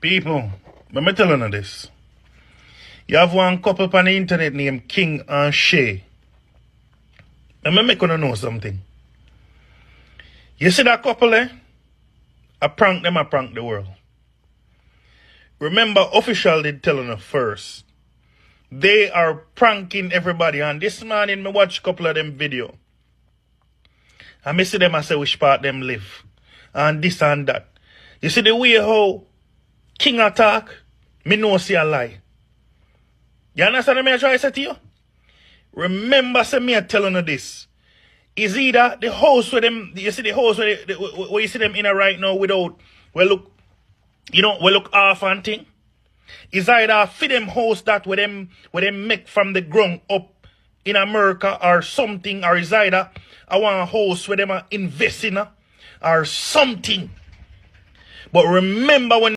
People, let me tell you this. You have one couple on the internet named King and Shay. Let me make you know something. You see that couple, eh? I prank them, I prank the world. Remember, official did tell you first. They are pranking everybody. And this morning, me watch a couple of them video. And me see them and say which part them live. And this and that. You see the way how King attack, me know see a lie. You understand what I try to say to you? Remember, say me telling you this. Is either the house where them, you see the house where you see them in right now without, well look, you know, well look half and thing. Is either for them house that where them make from the ground up in America or something, or is either I want a house where them are investing or something. But remember when